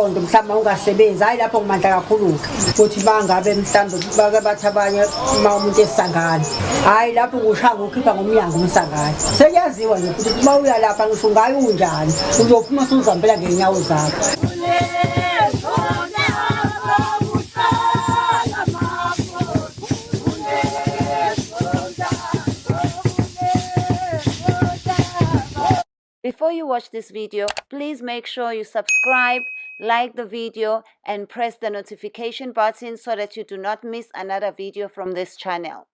isonto mhlawumbe ungasebenzi hayi lapho ngimandla kakhulu ukuthi bangabe mhlawumbe bake bathi abanye uma umuntu esangane hayi lapho ngushanga ukhipha ngomnyango umsangane seyaziwa nje ukuthi uma uya lapha ngisho ngayo unjani uzophuma usuzihambela ngenyawo zakho. Before you watch this video, please make sure you subscribe, like the video, and press the notification button so that you do not miss another video from this channel.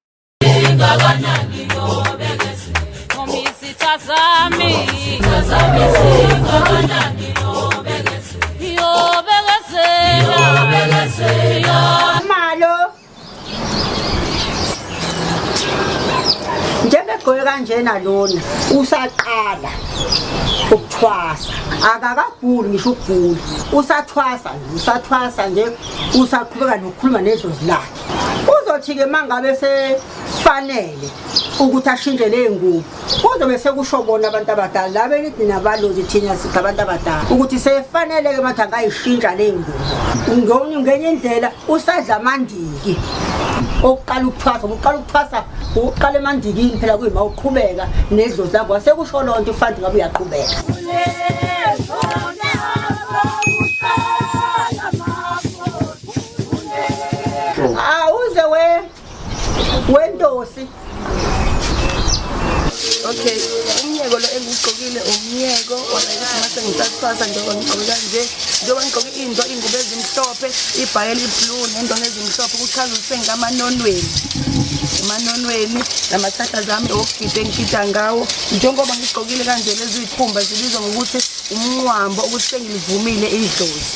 Njengegqoke kanjena lona usaqala ukuthwasa akakaguli ngisho ukugula usathwasa nje usaqhubeka nokukhuluma nedlozi lakhe uzothi ke mangabe sefanele ukuthi ashintshe ley'ngubo kuzobe sekusho bona abantu abadala la belithi nabalozi thina sithi abantu abadala ukuthi sefanele ke manje angayishintsha ley'ngubo ngenye indlela usadla amandiki oqala ukuthwasa uqala emandikini phela kuyima uqhubeka nedlozi lakho wasekusho lonto ufanele ngabe uyaqhubeka. Uze wendosi. Okay, umnyeko lo engigqokile umnyeko wona mase ngisathwasa njengoba ngigqoke kanje njengoba ngigqoke ingubo ezimhlophe ibhayeli blue nendonga ezimhlophe kuchaza ukuthi emanonweni namathatha zami okugida engigida ngawo njengoba ngigqokile kanje lezi zikhumba zibizwa ngokuthi umnqwambo ukuthi sengilivumile idlozi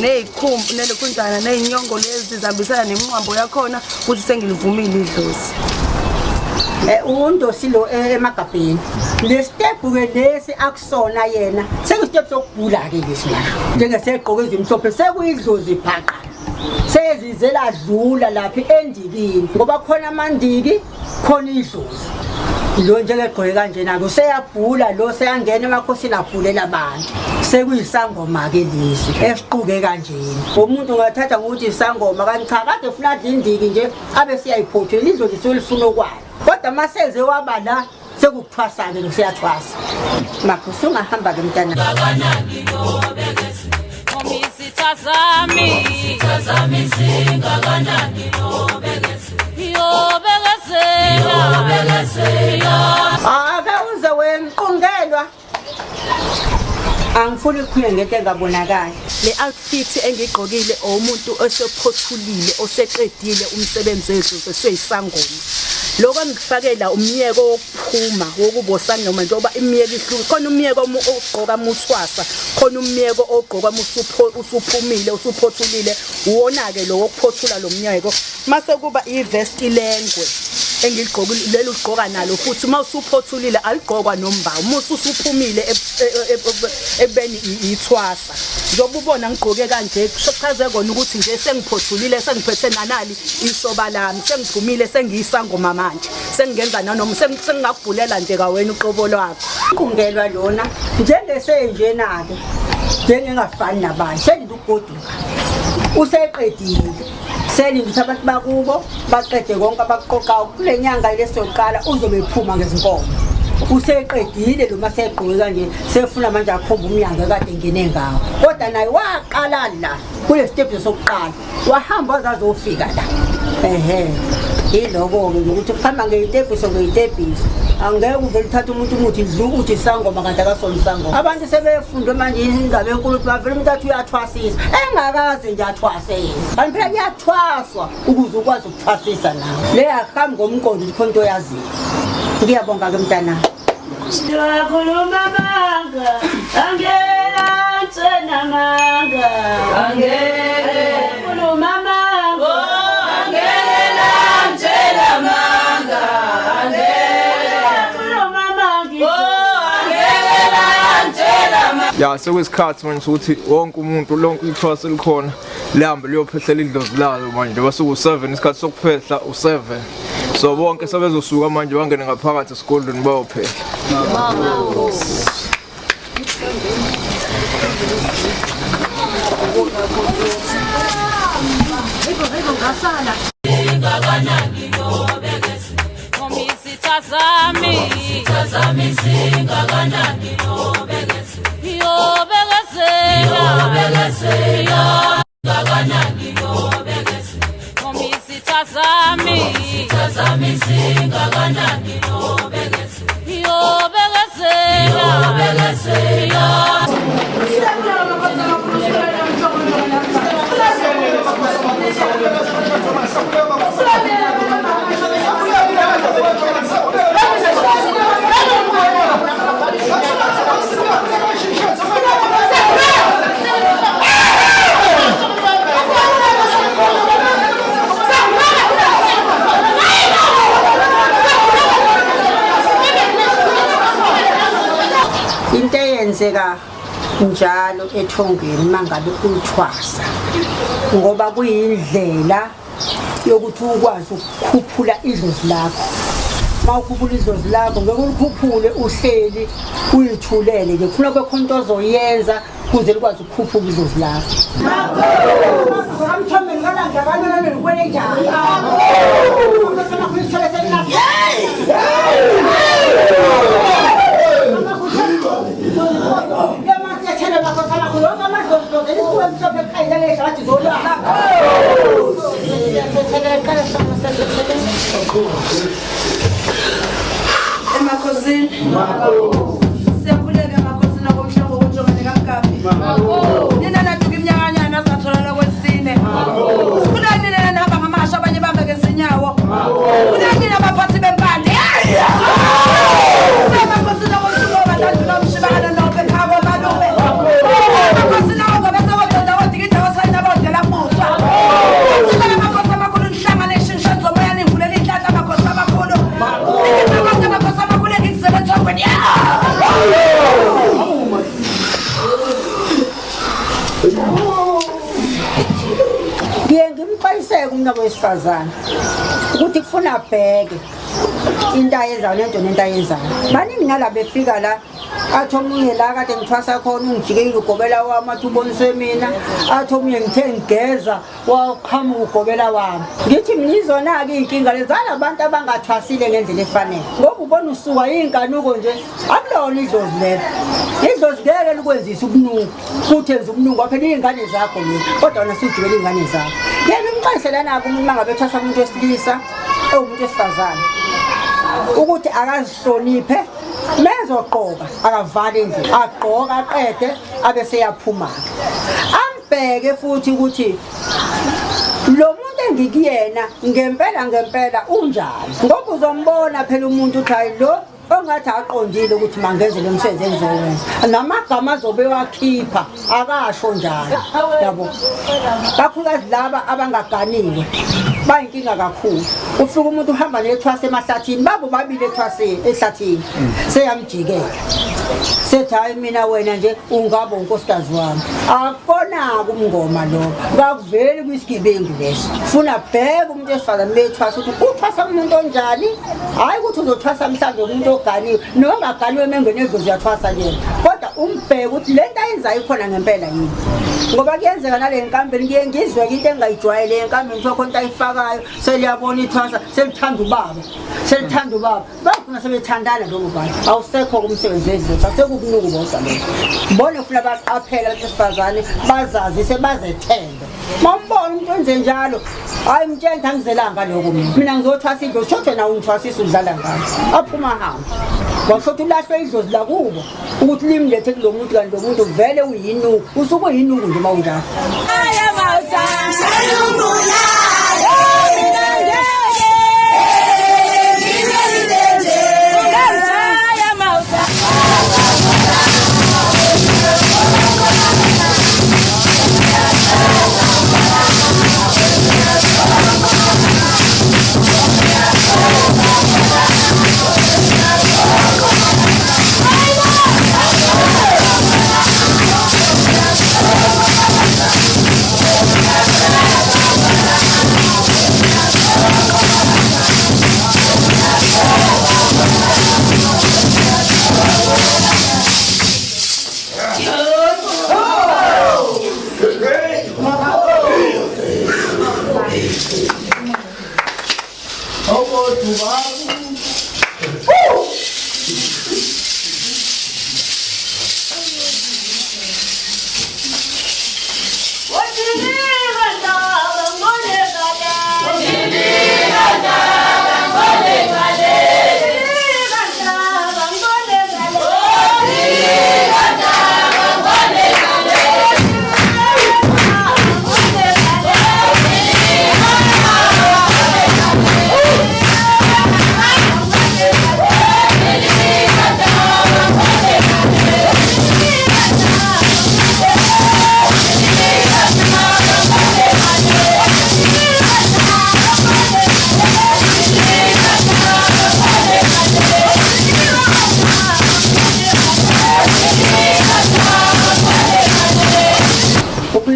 nezikhumba nelekhunjana nezinyongo lezi zihambisana nemnqwambo yakhona ukuthi sengilivumile idlozi. Undosi lo emagabheni le step ke lesi akusona yena sekustep sokugula ke lesi la njengesegqoke ezimhlophe sekuyidlozi phaqa sezizela dlula lapha endikini ngoba khona amandiki khona idlozi lo njengegqoke kanjena ke useyabhula lo seyangena emakhosini abhulela abantu sekuyisangoma ke lesi esiquke kanjena umuntu ungathatha ngokuthi isangoma kanti cha kade ufuna adla indiki nje abe siyayiphothela idlozi selifuna okwayo kodwa maseze waba la sekukuthwasa ke usiyathwasa makho ungahamba ke mntana uze wenqungelwa angifuni ukukhuluma ngento engabonakali. Le outfit engigqokile umuntu osephothulile oseqedile umsebenzi wethu sesiyisangoma. Lokho engifakela umnyeko wokuphuma wokubosa noma njengoba imiyeko ihluke khona umnyeko ogqoka muthwasa khona umnyeko ogqoka usuphumile usuphothulile uwona ke lo wokuphothula lo mnyeko mase kuba ivest lengwe engigqokile lelo ugqoka nalo futhi uma usuphothulile aligqokwa nomba uma usuphumile ebeni ithwasa njengoba ubona ngigqoke kanje kuchaze kona ukuthi nje sengiphothulile sengiphethe nanali isoba lami sengiphumile sengiyisangoma manje sengingenza nanoma sengingakubhulela nje ka wena uqobo lwakho kungelwa lona njengesenjena ke njengengafani nabanye sengidugoduka useqedile selingithi abantu bakubo baqede konke abakuqoqayo kule nyanga lesoqala uzobe ephuma ngezinkomo useqedile lo masegqoke kanje sefuna manje akhomba umnyanga kade ngene ngawo kodwa naye waqala la kule step sokuqala wahamba azazofika la iloko ke ukuthi kuhamba ngeyitepiso angeke uvele uthatha umuntu umuthi dlu uthi sangoma kanti akasona isangoma abantu sebefunda manje indaba enkulu ukuthi bavele umuntu athi uyathwasisa engakaze nje athwase yena kanti phela kuyathwaswa ukuze ukwazi ukuthwasisa nawe le ahambi ngomqondo ukuthi khona into yaziyo. Ngiyabonga ke mntana Khuluma manga angela tsena manga angela khuluma manga angela tsena manga angela khuluma manga angela tsena manga ya sekuyisikhathi manje ukuthi wonke umuntu lonke ithwasa likhona lihambe liyophehlela idlozi layo manje njengoba suku7 isikhathi sokuphehla u7 so bonke sebezosuka manje bangene ngaphakathi esikoleni bayophehla. Ngasala. Into eyenzeka njalo ethongweni mangabe uthwasa ngoba kuyindlela yokuthi ukwazi ukukhuphula idlozi lakho. Mawukhuphula idlozi lakho ngeke ulikhuphule uhleli uyithulele nje, kufuna bekhona ozoyenza kuze likwazi ukukhuphula idlozi lakho. Ngamthombe ngala ngakanani nikwele njani? Emakhosini. Siyakhuleka emakhosini akomhlaba wonjongane kaMkapi. Nina naduka iminyakanyana satholana kwesine. Kunani nina nahamba ngamasha abanye bambe ngezinyawo. Kunani abaphathi bempande. Emakhosini akomhlaba abantu nomshibana nobe khabo balube. Emakhosini ngoba sewododa odika indawo sayina bodela musa. Kuthi amakhosi amakhulu nhlanganisha inshenzo moya nivulela inhlanhla amakhosi amakhulu. Abantu amakhosi amakhulu ngisebenza ngweni. Ngiye ngimqaliseke umntu wesifazane ukuthi kufuna abheke into ayenzayo lento nento ayenzayo. Baningi nala befika la athi omunye la kade ngithwasa khona ungijikile ugobela wami athi uboniswe mina, athi omunye ngithe ngigeza waqhamuka ugobela wami. Ngithi mina izona-ke iy'nkinga lezi zalabantu abangathwasile ngendlela efanele ngoba ubona usuka iy'nkanuko nje akulona idlozi lelo. Idlozi ngeke likwenzise ubunuku futhi enza ubunuku ngoba phela iy'ngane zakho lezi kodwa wona sujikela iy'ngane zakho. Ngeke ngimxwayiselana-ke umuntu uma ngabe ethwasa umuntu wesilisa ewumuntu wesifazane ukuthi akazihloniphe, mezogqoka akavale endlini, agqoka aqede abe seyaphuma-ke. Ambheke futhi ukuthi lo muntu engikuyena ngempela unjani, ngoba uzombona phela umuntu uthi hayi lo ongathi aqondile ukuthi mangenze lo msebenzi engizowenza, namagama azobe wakhipha akasho njalo. Yabo kakhulukazi laba abangaganiwe bayinkinga kakhulu. Ufika umuntu uhamba nethwasa emahlathini, babo babili ethwaseni ehlathini seyamjikela sethi hayi mina wena nje ungaba unkosikazi wami. Akubona-ke umngoma lo, ngakuveli kwisigebengu leso. Funa bheke umuntu esifazane bethwasa ukuthi uthwasa umuntu onjani, hhayi ukuthi uzothwasa mhlawumbe umuntu oganiwe nongaganiwe mengene edlozi uyathwasa kuyena, kodwa umbheke ukuthi le nto ayenzayo ikhona ngempela yini. Ngoba kuyenzeka nale nkambeni ngiye ngizweke into engayijwayele enkambeni kuthiwa khona into ayifakayo seliyabona ithwasa selithanda ubaba bagcina sebethandana lobo bantu. Awusekho-ke umsebenzi wendlozi, asekukunuku bodwa lokho. Mbone funa baqaphela abantu besifazane bazazise bazethembe. Mawumbona umuntu enze njalo hayi mtshela angizelanga lokho mina ngizothwasa idlozi shothe nawe ungithwasisa udlala ngalo aphuma hamba washothi ulahlwe idlozi lakubo ukuthi limlethe kulo muntu kanti lo muntu vele uyinuku usuke uyinuku nje mawunjalo.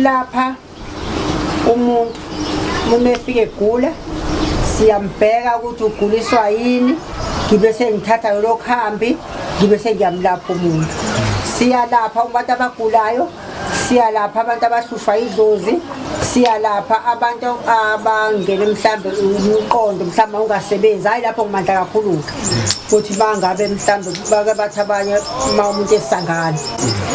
silapha umuntu uma efike egula siyambheka ukuthi uguliswa yini ngibe sengithatha lo khambi ngibe sengiyamlapha umuntu siyalapha abantu abagulayo siyalapha abantu abahlushwa idlozi siyalapha abantu abangene mhlambe umqondo mhlambe ungasebenzi hayi lapho kumandla kakhulu futhi bangabe mhlambe bake bathi abanye uma umuntu esangana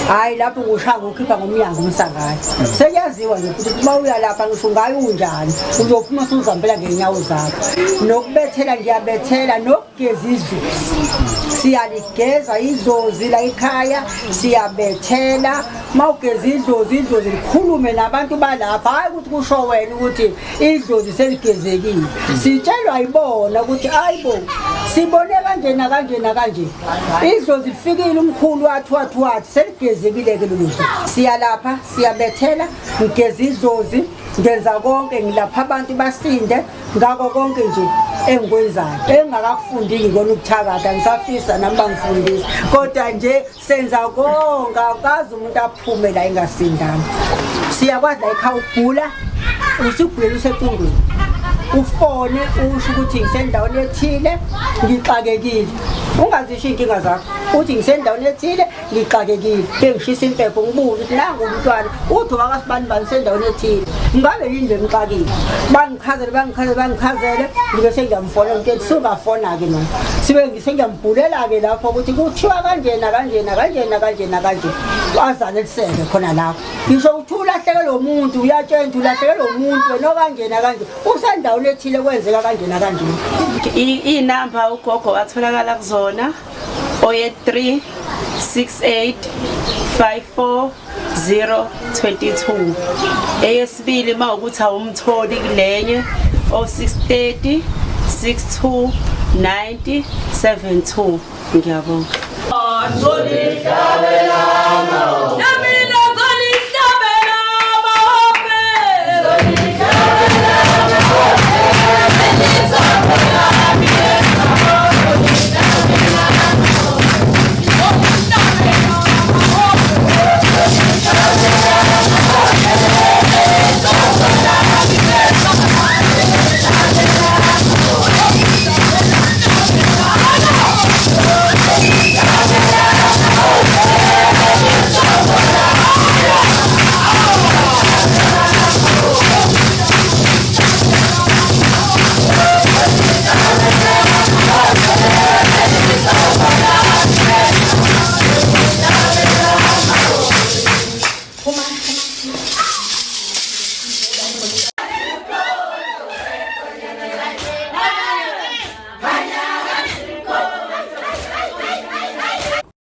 hayi lapho kushanga ukhipha ngomnyango umsangana seyaziwa nje futhi uma uyalapha ngisho ngayo unjani uzophuma usuzambela ngenyawo zakho nokubethela ngiyabethela nokugeza idlozi siyaligeza idlozi la ekhaya siyabethela mawugeza idlozi likhulume nabantu balapha hayi ukuthi kusho wena ukuthi idlozi seligezekile sitshelwa ayibona ukuthi ayibo sibone kanje kanje idlozi lifikile umkhulu wathi seligezekile ke lolu siyalapha siyabethela ngigeza idlozi ngenza konke ngilapha abantu basinde ngako konke nje engikwenzayo engakakufundiki ngona ukuthakatha ngisafisa nami bangifundisa kodwa nje senza konke akazi umuntu aphume la engasindanga siyakwazi la ekhaya ugula usigwele usecingweni ufone usho ukuthi ngisendaweni ethile ngixakekile ungazisho inkinga zakho uthi ngisendaweni ethile ngixakekile bengishisa impepho ngibuza ukuthi nangu umntwana uthi wakasibani sendaweni ethile ngabe yini lemxakile bangichazele ngibe sengiyamfonela ukuthi sungafona ke manje sibe ngisengiyambhulela ke lapho ukuthi kuthiwa kanjena wazana liseke khona lapho ngisho uthi ulahleke lo muntu uyatshela ulahleke lo muntu wena kanjena usendaweni ethile kwenzeka kanjena inamba ugogo atholakala kuzona 083 68 54022 eyesibili mawukuthi awumtholi kulenye 0630 62 90 72 ngiyabonga